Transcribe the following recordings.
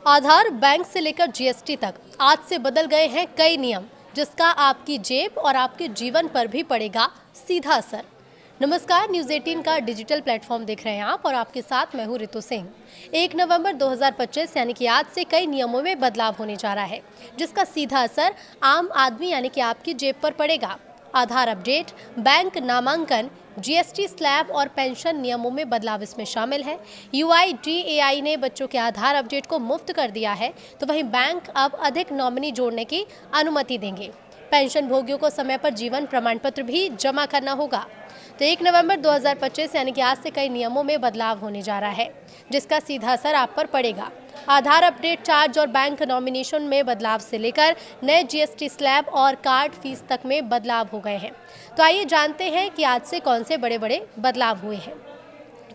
आधार, bank से लेकर GST तक आज से बदल गए हैं कई नियम, जिसका आपकी जेब और आपके जीवन पर भी पड़ेगा सीधा असर। नमस्कार, न्यूज़ 18 का डिजिटल प्लेटफॉर्म देख रहे हैं आप और आपके साथ मैं हूं रितु सिंह। 1 नवंबर 2025 यानी कि आज से कई नियमों में बदलाव होने जा रहा है, जिसका सीधा असर आम आदमी यानी कि आपकी जेब पर पड़ेगा। आधार अपडेट, बैंक नामांकन, जीएसटी स्लैब और पेंशन नियमों में बदलाव इसमें शामिल है। यूआईडीएआई ने बच्चों के आधार अपडेट को मुफ्त कर दिया है, तो वहीं बैंक अब अधिक नॉमिनी जोड़ने की अनुमति देंगे। पेंशन भोगियों को समय पर जीवन प्रमाण पत्र भी जमा करना होगा। तो 1 नवंबर 2025 यानी कि आज से कई नियमों में बदलाव होने जा रहा है, जिसका सीधा असर आप पर पड़ेगा। आधार अपडेट चार्ज और बैंक नॉमिनेशन में बदलाव से लेकर नए जीएसटी स्लैब और कार्ड फीस तक में बदलाव हो गए हैं। तो आइए जानते हैं कि आज से कौन से बड़े बड़े बदलाव हुए हैं,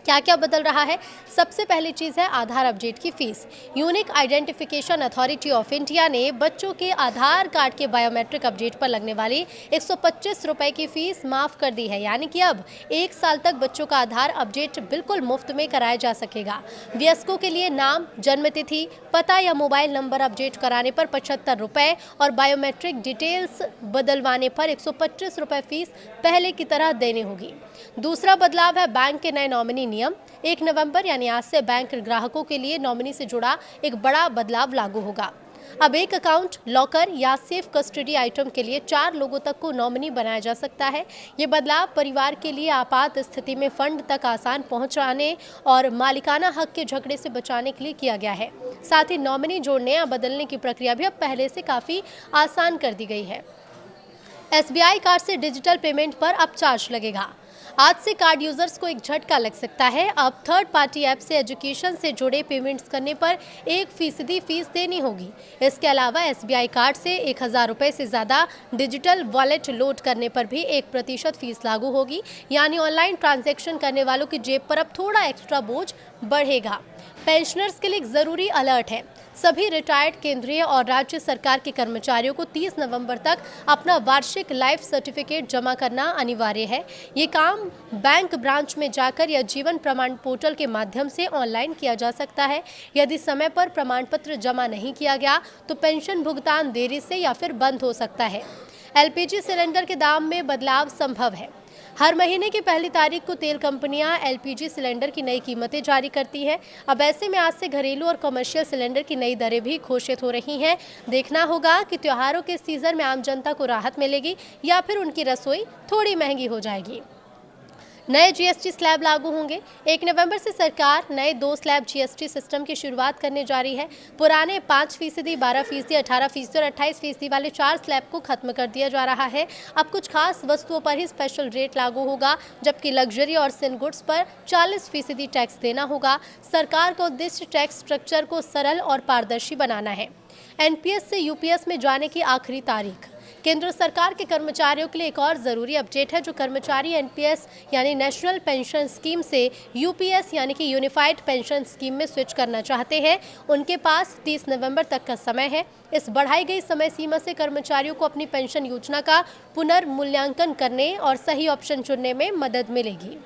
क्या क्या बदल रहा है। सबसे पहली चीज़ है आधार अपडेट की fees. Unique identification authority of India ने बच्चों के आधार कार्ड के बायोमेट्रिक अपडेट पर लगने वाली 125 रुपये की फीस माफ़ कर दी है। यानी कि अब 1 साल तक बच्चों का आधार अपडेट बिल्कुल मुफ्त में कराया जा सकेगा। वयस्कों के लिए नाम, जन्मतिथि, पता या मोबाइल नंबर अपडेट कराने पर 75 रुपये और बायोमेट्रिक डिटेल्स बदलवाने पर 125 रुपये फीस पहले की तरह देनी होगी। दूसरा बदलाव है बैंक के नए नॉमिनी नियम। 1 नवंबर यानी आज से बैंक ग्राहकों के लिए नॉमिनी से जुड़ा एक बड़ा बदलाव लागू होगा। अब एक अकाउंट, लॉकर या सेफ कस्टडी आइटम के लिए 4 लोगों तक को नॉमिनी बनाया जा सकता है। ये बदलाव परिवार के लिए आपात स्थिति में फंड तक आसान पहुंचाने और मालिकाना हक के झगड़े से बचाने के लिए किया गया है। साथ ही नॉमिनी जोड़ने या बदलने की प्रक्रिया भी अब पहले से काफ़ी आसान कर दी गई है। एसबीआई कार्ड से डिजिटल पेमेंट पर अब चार्ज लगेगा। आज से कार्ड यूजर्स को एक झटका लग सकता है। अब थर्ड पार्टी ऐप से एजुकेशन से जुड़े पेमेंट्स करने पर 1% फीस देनी होगी। इसके अलावा एसबीआई कार्ड से 1000 रुपये से ज़्यादा डिजिटल वॉलेट लोड करने पर भी 1% फीस लागू होगी। यानी ऑनलाइन ट्रांजैक्शन करने वालों की जेब पर अब थोड़ा एक्स्ट्रा बोझ बढ़ेगा। पेंशनर्स के लिए एक ज़रूरी अलर्ट है। सभी रिटायर्ड केंद्रीय और राज्य सरकार के कर्मचारियों को 30 नवंबर तक अपना वार्षिक लाइफ सर्टिफिकेट जमा करना अनिवार्य है। ये काम बैंक ब्रांच में जाकर या जीवन प्रमाण पोर्टल के माध्यम से ऑनलाइन किया जा सकता है। यदि समय पर प्रमाण पत्र जमा नहीं किया गया तो पेंशन भुगतान देरी से या फिर बंद हो सकता है। एलपीजी सिलेंडर के दाम में बदलाव संभव है। हर महीने की पहली तारीख को तेल कंपनियां एलपीजी सिलेंडर की नई कीमतें जारी करती हैं। अब ऐसे में आज से घरेलू और कमर्शियल सिलेंडर की नई दरें भी घोषित हो रही हैं। देखना होगा कि त्योहारों के सीजन में आम जनता को राहत मिलेगी या फिर उनकी रसोई थोड़ी महंगी हो जाएगी। नए जीएसटी स्लैब लागू होंगे। 1 नवंबर से सरकार नए 2 स्लैब जीएसटी सिस्टम की शुरुआत करने जा रही है। पुराने 5%, 12%, 18% और 28% वाले 4 स्लैब को खत्म कर दिया जा रहा है। अब कुछ खास वस्तुओं पर ही स्पेशल रेट लागू होगा, जबकि लग्जरी और सिन गुड्स पर 40% टैक्स देना होगा। सरकार का उद्देश्य टैक्स स्ट्रक्चर को सरल और पारदर्शी बनाना है। एनपीएस से यूपीएस में जाने की आखिरी तारीख। केंद्र सरकार के कर्मचारियों के लिए एक और ज़रूरी अपडेट है। जो कर्मचारी एनपीएस यानी नेशनल पेंशन स्कीम से यूपीएस यानी कि यूनिफाइड पेंशन स्कीम में स्विच करना चाहते हैं, उनके पास 30 नवंबर तक का समय है। इस बढ़ाई गई समय सीमा से कर्मचारियों को अपनी पेंशन योजना का पुनर्मूल्यांकन करने और सही ऑप्शन चुनने में मदद मिलेगी।